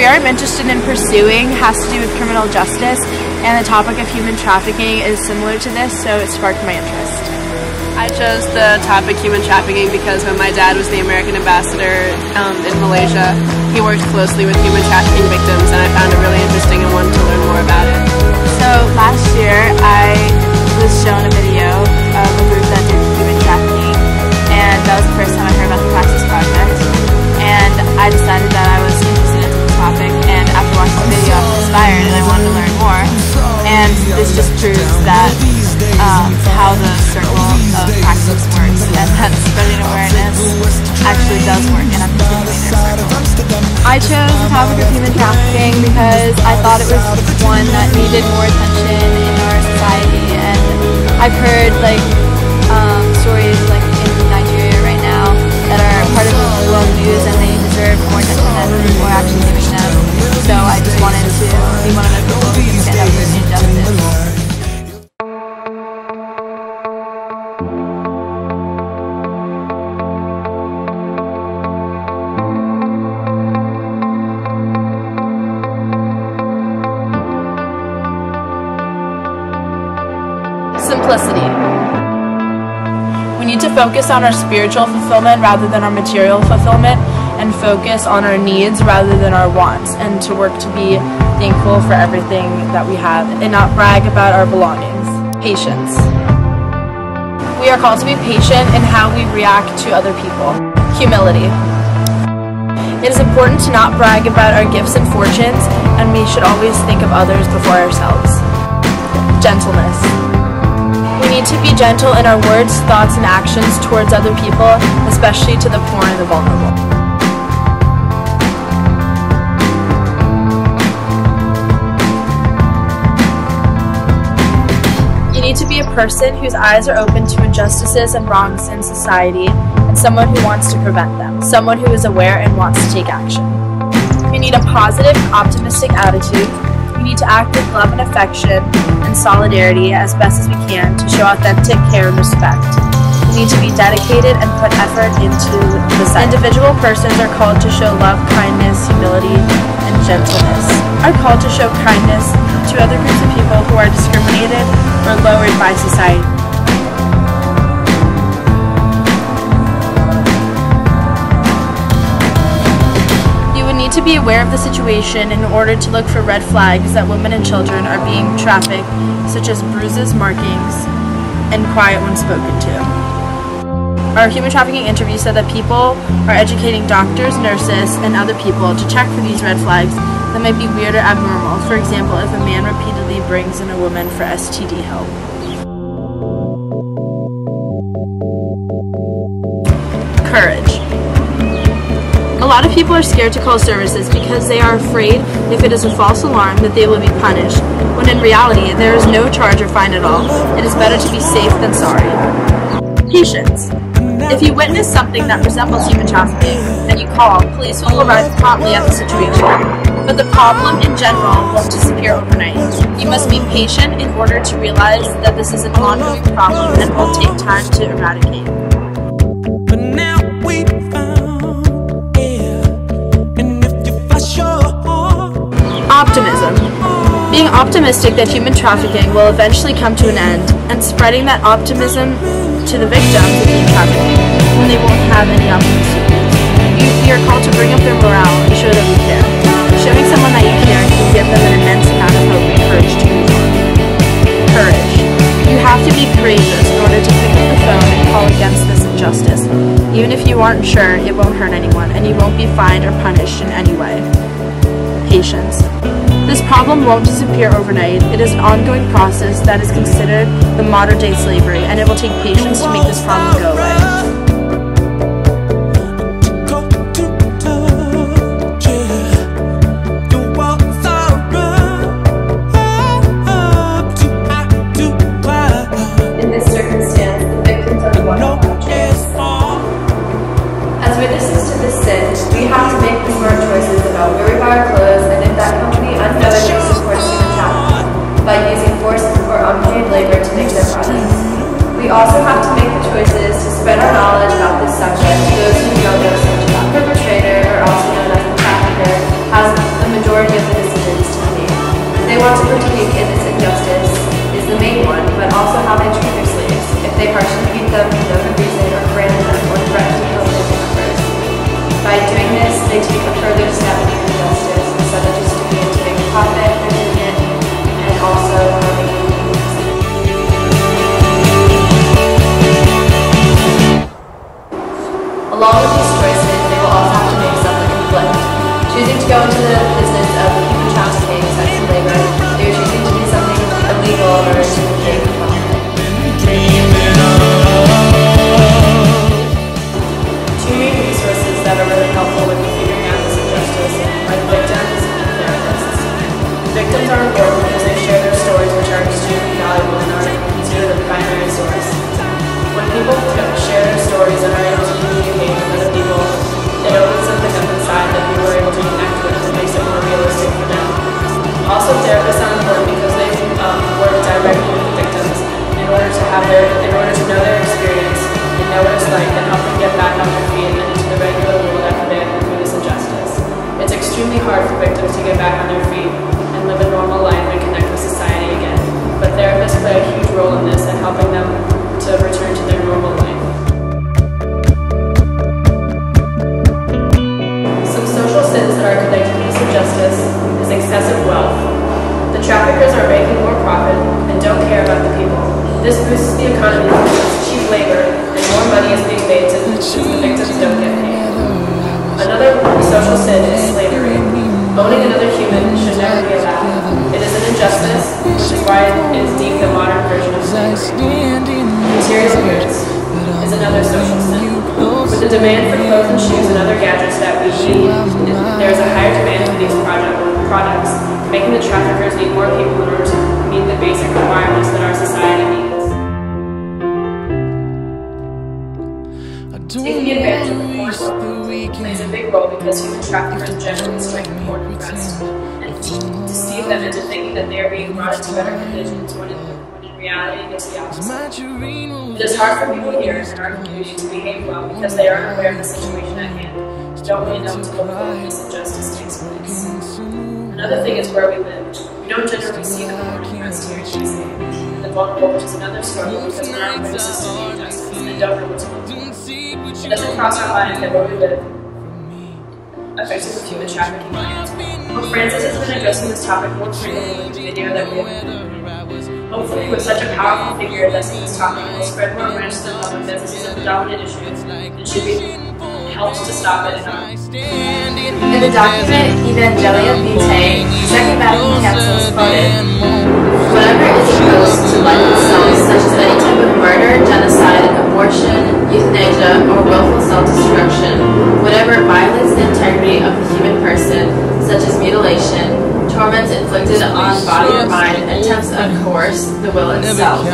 career I'm interested in pursuing has to do with criminal justice, and the topic of human trafficking is similar to this, so it sparked my interest. I chose the topic human trafficking because when my dad was the American ambassador in Malaysia, he worked closely with human trafficking victims, and I found it really interesting and wanted to learn more about it. So last year I was shown a video of a group that did human trafficking, and that was the first time I heard about the Praxis project, and I decided that I was interested in the topic, and after watching the video I was inspired and I wanted to learn more, and this just proves that how the circle of Praxis works, and that spreading awareness actually does work, and I'm continuing their circle. I chose the topic of human trafficking because I thought it was one that needed more attention in our society, and I've heard stories in Nigeria right now that are part of the world news, and they deserve more attention than people are actually giving them. So I just wanted to be one of the people who can stand up for injustice. Simplicity. We need to focus on our spiritual fulfillment rather than our material fulfillment, and focus on our needs rather than our wants, and to work to be thankful for everything that we have and not brag about our belongings. Patience. We are called to be patient in how we react to other people. Humility. It is important to not brag about our gifts and fortunes, and we should always think of others before ourselves. Gentleness. We need to be gentle in our words, thoughts, and actions towards other people, especially to the poor and the vulnerable. You need to be a person whose eyes are open to injustices and wrongs in society, and someone who wants to prevent them, someone who is aware and wants to take action. You need a positive, optimistic attitude. We need to act with love and affection and solidarity as best as we can to show authentic care and respect. We need to be dedicated and put effort into the site. Individual persons are called to show love, kindness, humility, and gentleness. Are called to show kindness to other groups of people who are discriminated or lowered by society. To be aware of the situation in order to look for red flags that women and children are being trafficked, such as bruises, markings, and quiet when spoken to. Our human trafficking interview said that people are educating doctors, nurses, and other people to check for these red flags that might be weird or abnormal. For example, if a man repeatedly brings in a woman for STD help. Courage. A lot of people are scared to call services because they are afraid if it is a false alarm that they will be punished, when in reality there is no charge or fine at all. It is better to be safe than sorry. Patience. If you witness something that resembles human trafficking and you call, police will arrive promptly at the situation. But the problem in general won't disappear overnight. You must be patient in order to realize that this is an ongoing problem and will take time to eradicate. Optimism. Being optimistic that human trafficking will eventually come to an end, and spreading that optimism to the victims of human trafficking when they won't have any optimistic news. We are called to bring up their morale and show that we care. Showing someone that you care can give them an immense amount of hope and courage to move on. Courage. You have to be courageous in order to pick up the phone and call against this injustice. Even if you aren't sure, it won't hurt anyone, and you won't be fined or punished in any way. Patience. This problem won't disappear overnight. It is an ongoing process that is considered the modern-day slavery, and it will take patience to make this problem go away. In this circumstance, the victims are the ones who have choice. As witnesses to this sin, we have to make the smart choices about where we buy our clothes, and if that company unknowingly supports human trafficking by using forced or unpaid labor to make their products. We also have to make the choices to spread our knowledge about this subject to those who don't know so much about. The perpetrator, or also known as the trafficker, has the Along with these choices, they will also have to make some that conflict. Choosing to go into the business of human trafficking, sex and labor, they are choosing to do something illegal in order to make profit. Two main resources that are really helpful with figuring out this injustice are the victims and the therapists. Victims are important because they share their stories, which are extremely valuable and are considered the primary source. When people share their stories and are able to communicate with other people, it opens something up inside that people are able to connect with and makes it more realistic for them. Also, therapists are important because they work directly with the victims in order to know their experience and know what it's like and help them get back on their feet and into the regular world after they have been through this injustice. It's extremely hard for victims to get back on their feet and live a normal life and connect with society again. But therapists play a huge role in this and helping them to return to their normal life. Some social sins that are connected to this injustice is excessive wealth. The traffickers are making more profit and don't care about the people. This boosts the economy because it's cheap labor and more money is being made since the victims don't get paid. Another social sin is slavery. Owning another human should never be allowed. It is an injustice, which is why it is deemed the modern version of slavery. Material goods is another social sin. With the demand for clothes and shoes and other gadgets that we need, there is a higher demand for these products, making the traffickers need more people in order to meet the basic requirements that our society needs. Taking advantage of the poor plays a big role because human traffickers generally strike the poor depressed and deceive them into thinking that they are being brought into better conditions when in reality it's the opposite. It is hard for people here in our community to behave well because they aren't aware of the situation at hand, don't really know what to look for when this injustice takes place. Another thing is where we live. We don't generally see the poor depressed here in GC. The vulnerable, which is another struggle because we're not witnesses to the injustice and don't know what to look for. It doesn't cross our mind that where we live affected with human trafficking. Well, Francis has been addressing this topic more frequently in the video that we have. Hopefully, with such a powerful figure addressing this topic, will spread more awareness to the public that this is a dominant issue and should be helped to stop it. In the document Evangelia Vitae, Second Vatican Council is quoted, "Whatever is opposed to life itself, such as any type of murder, genocide, abortion, euthanasia, or willful self-destruction, whatever violates the integrity of the human person, such as mutilation, torments inflicted on body or mind, attempts to coerce the will itself,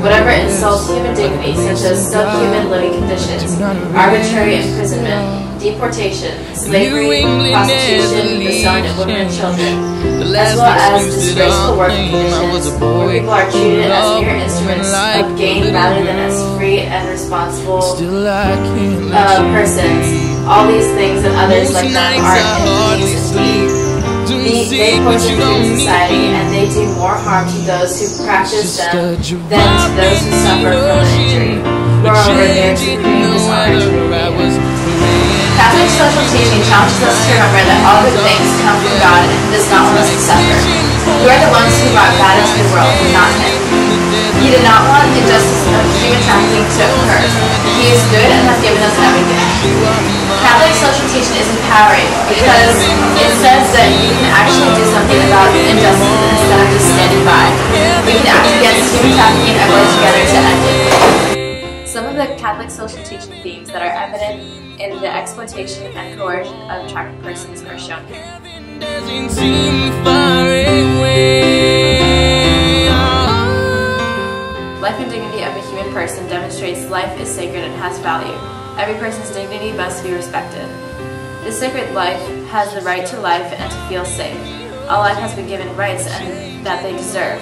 whatever insults human dignity, such as subhuman living conditions, arbitrary imprisonment, deportation, slavery, prostitution, the selling of women and children, as well as disgraceful working conditions where people are treated as mere instruments of gain rather than as free and responsible persons. All these things and others like them are entities indeed. They poison human society and they do more harm to those who practice them than to those who suffer from an injury. Moreover, they are supreme dishonor to the creator." Catholic social teaching challenges us to remember that all good things come from God and He does not want us to suffer. We are the ones who brought bad into the world, not Him. He did not want injustice of human trafficking to occur. He is good and has given us everything. Catholic social teaching is empowering because it says that you can actually do something about injustice instead of just standing by. We can act against human trafficking and work together to end it. Some of the Catholic social teaching themes that are evident in the exploitation and coercion of trafficked persons are shown here. Life and dignity of a human person demonstrates life is sacred and has value. Every person's dignity must be respected. This sacred life has the right to life and to feel safe. All life has been given rights and that they deserve.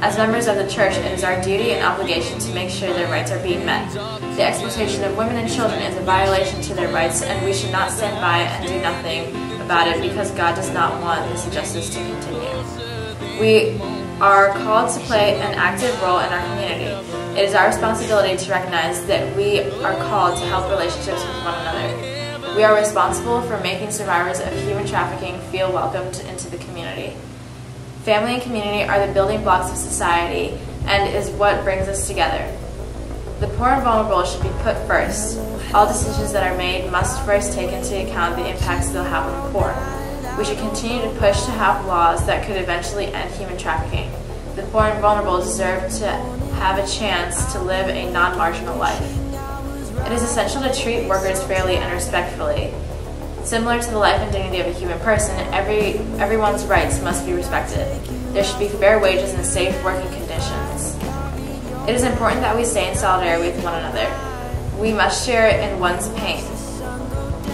As members of the Church, it is our duty and obligation to make sure their rights are being met. The exploitation of women and children is a violation to their rights, and we should not stand by and do nothing about it because God does not want this injustice to continue. We are called to play an active role in our community. It is our responsibility to recognize that we are called to help relationships with one another. We are responsible for making survivors of human trafficking feel welcomed into the community. Family and community are the building blocks of society and is what brings us together. The poor and vulnerable should be put first. All decisions that are made must first take into account the impacts they'll have on the poor. We should continue to push to have laws that could eventually end human trafficking. The poor and vulnerable deserve to have a chance to live a non-marginal life. It is essential to treat workers fairly and respectfully. Similar to the life and dignity of a human person, everyone's rights must be respected. There should be fair wages and safe working conditions. It is important that we stay in solidarity with one another. We must share in one's pain.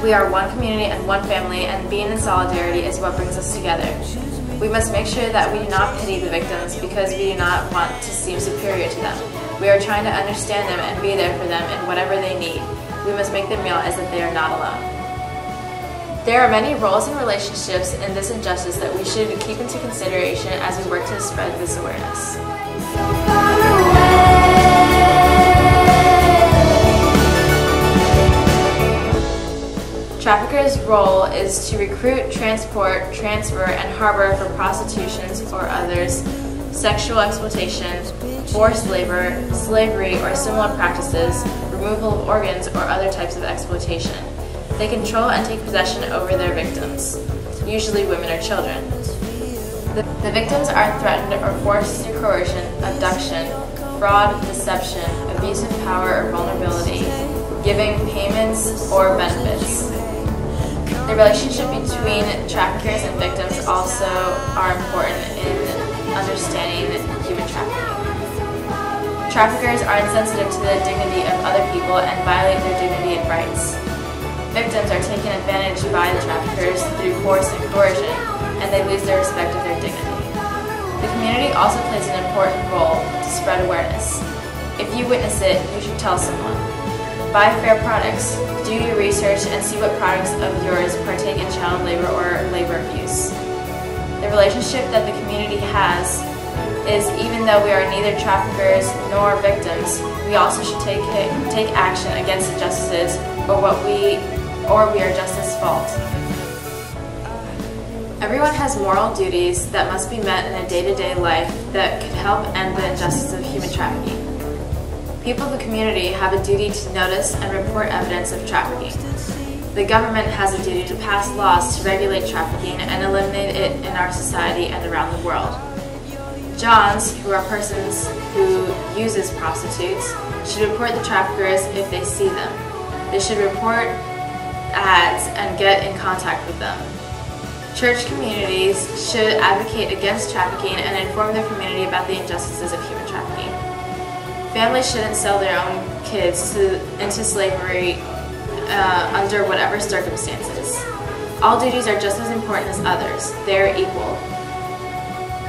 We are one community and one family, and being in solidarity is what brings us together. We must make sure that we do not pity the victims because we do not want to seem superior to them. We are trying to understand them and be there for them in whatever they need. We must make them realize that they are not alone. There are many roles and relationships in this injustice that we should keep into consideration as we work to spread this awareness. Traffickers' role is to recruit, transport, transfer, and harbor for prostitutions or others, sexual exploitation, forced labor, slavery, or similar practices, removal of organs, or other types of exploitation. They control and take possession over their victims, usually women or children. The victims are threatened or forced through coercion, abduction, fraud, deception, abuse of power or vulnerability, giving payments or benefits. The relationship between traffickers and victims also are important in understanding human trafficking. Traffickers are insensitive to the dignity of other people and violate their dignity and rights. Victims are taken advantage by the traffickers through force and coercion, and they lose their respect of their dignity. The community also plays an important role to spread awareness. If you witness it, you should tell someone. Buy fair products. Do your research and see what products of yours partake in child labor or labor abuse. The relationship that the community has is, even though we are neither traffickers nor victims, we also should take action against injustices or we are just as fault. Everyone has moral duties that must be met in a day-to-day life that could help end the injustice of human trafficking. People of the community have a duty to notice and report evidence of trafficking. The government has a duty to pass laws to regulate trafficking and eliminate it in our society and around the world. Johns, who are persons who uses prostitutes, should report the traffickers if they see them. They should report ads and get in contact with them. Church communities should advocate against trafficking and inform their community about the injustices of human trafficking. Families shouldn't sell their own kids into slavery under whatever circumstances. All duties are just as important as others. They are equal.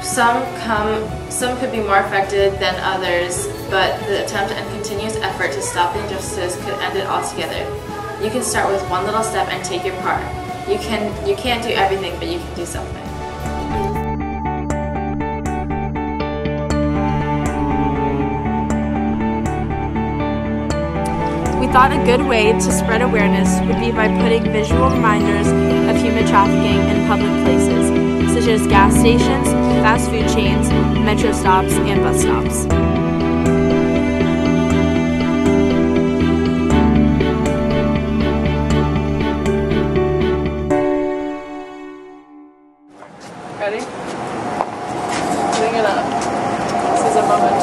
Some could be more affected than others, but the attempt and continuous effort to stop the injustices could end it altogether. You can start with one little step and take your part. You can't do everything, but you can do something. We thought a good way to spread awareness would be by putting visual reminders of human trafficking in public places, such as gas stations, fast food chains, metro stops, and bus stops. Ready? Bring it up. This is a moment.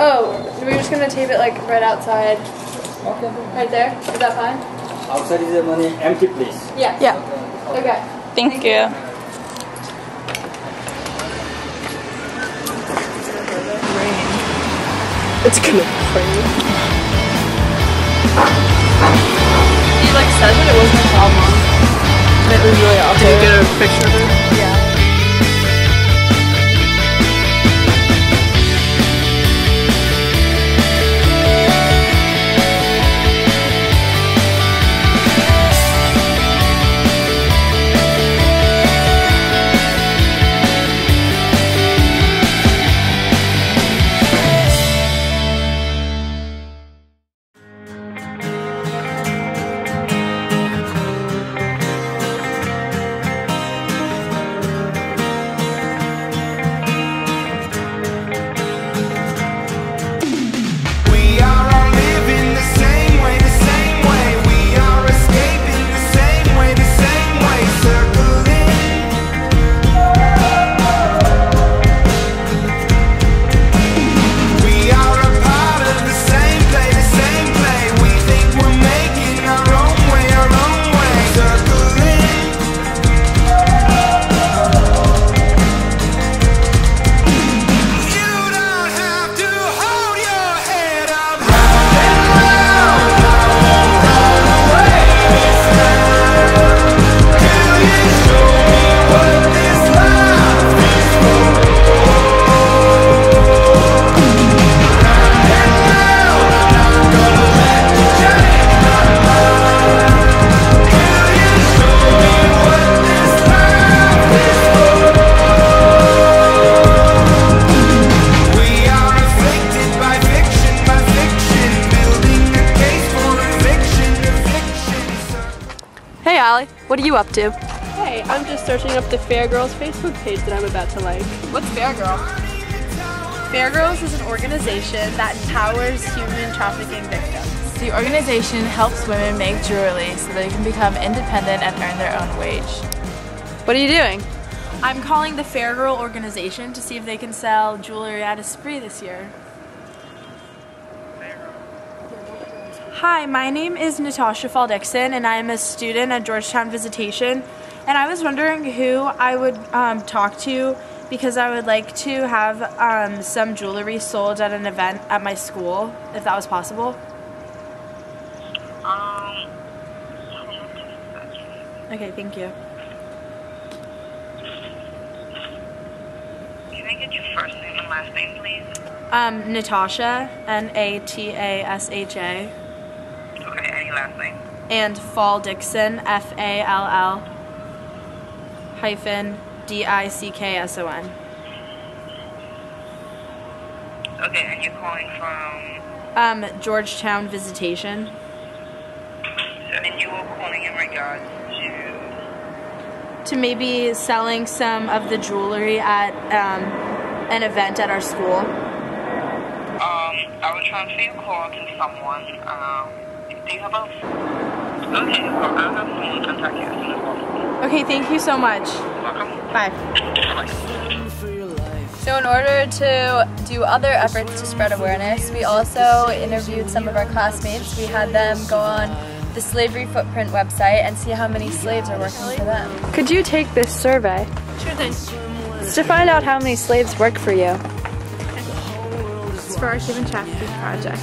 Oh, we're just gonna tape it like right outside. Okay. Right there? Is that fine? Outside is the money empty, please. Yeah. Yeah. Okay. Thank you. It's gonna rain. He like said that it wasn't a problem. And it was really awful. Did you get a picture of it? Yeah. What are you up to? Hey, I'm just searching up the Fair Girls Facebook page that I'm about to like. What's Fair Girl? Fair Girls is an organization that empowers human trafficking victims. The organization helps women make jewelry so they can become independent and earn their own wage. What are you doing? I'm calling the Fair Girl organization to see if they can sell jewelry at a spree this year. Hi, my name is Natasha Dixon, and I am a student at Georgetown Visitation. And I was wondering who I would talk to because I would like to have some jewelry sold at an event at my school, if that was possible. Okay, thank you. Can I get your first name and last name, please? Natasha, Natasha. Okay, and your last name? And Dixon, FALL-DICKSON. Okay, and you're calling from? Georgetown Visitation. And you were calling in regards to maybe selling some of the jewelry at an event at our school. I will transfer your call to someone. Do you have a... Okay, well, I'll have someone contact you as soon as possible. Okay, thank you so much. Welcome. Bye. Bye. So in order to do other efforts to spread awareness, we also interviewed some of our classmates. We had them go on the Slavery Footprint website and see how many slaves are working for them. Could you take this survey? Sure thing. It's to find out how many slaves work for you. It's for our human trafficking project.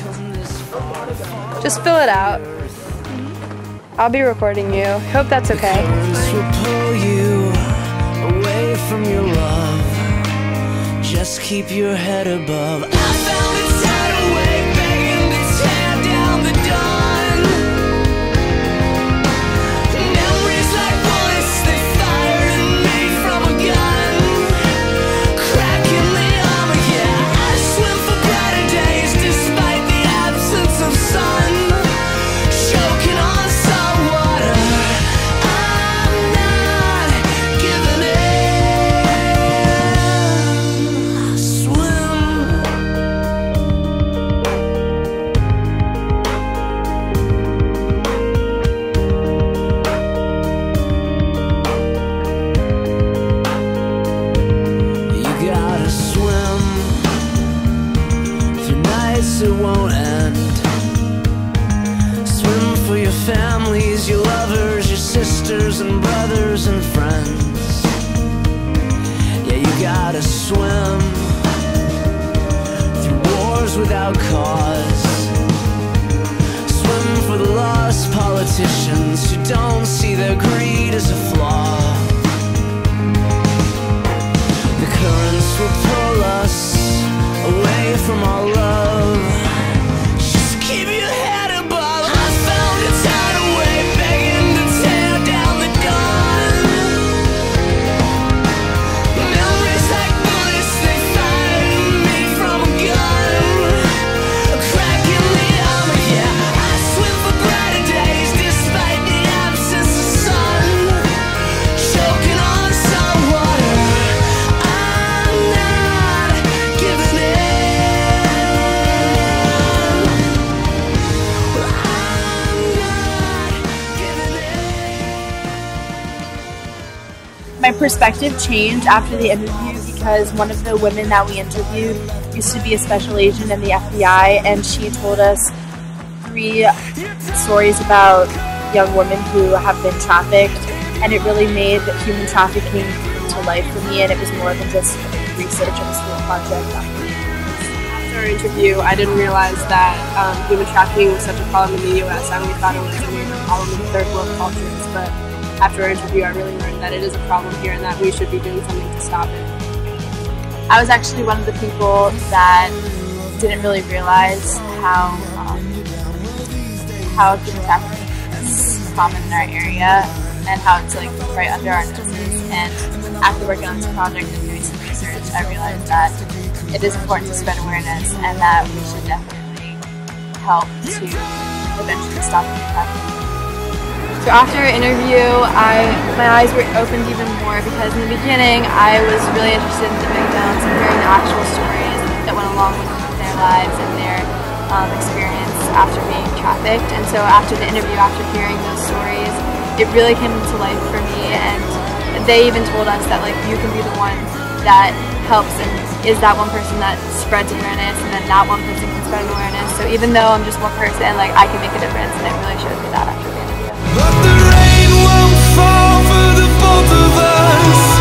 Just fill it out. I'll be recording you. Hope that's okay. Currents will pull you away from your love. Just keep your head above. I found a tidal wave begging to tear down the dawn. Memories like bullets, they fire at me from a gun. Cracking the armor, yeah. I swim for brighter days despite the absence of sun. Choking on salt water, I'm not giving in. Swim. You gotta swim through nights that won't end. Swim for your families, your lovers, your sisters and brothers and friends. Yeah, you gotta swim through wars without cause. Swim for the lost politicians who don't see their greed as a flaw. The currents will pull us away from our love. Just keep your head above. I found a tidal wave begging to tear down the dawn. Memories like bullets, they fire at me from a gun. A crack in the armor, yeah. I swim for brighter days despite the absence of sun. Choking on salt water, I'm not giving in. I'm not giving in. My perspective changed after the interview because one of the women that we interviewed used to be a special agent in the FBI, and she told us 3 stories about young women who have been trafficked, and it really made human trafficking come to life for me, and it was more than just research and a school project. After our interview, I didn't realize that human trafficking was such a problem in the U.S. I only thought it was a problem in third world cultures, but after our interview, I really learned that it is a problem here and that we should be doing something to stop it. I was actually one of the people that didn't really realize how human trafficking is common in our area and how it's like right under our noses. And after working on this project and doing some research, I realized that it is important to spread awareness and that we should definitely help to eventually stop human trafficking. So after our interview, my eyes were opened even more because in the beginning I was really interested in the victims and hearing the actual stories that went along with their lives and their experience after being trafficked. And so after the interview, after hearing those stories, it really came to life for me, and they even told us that like you can be the one that helps and is that one person that spreads awareness, and then that one person can spread awareness. So even though I'm just one person, like I can make a difference, and it really showed me that after the interview. But the rain won't fall for the both of us.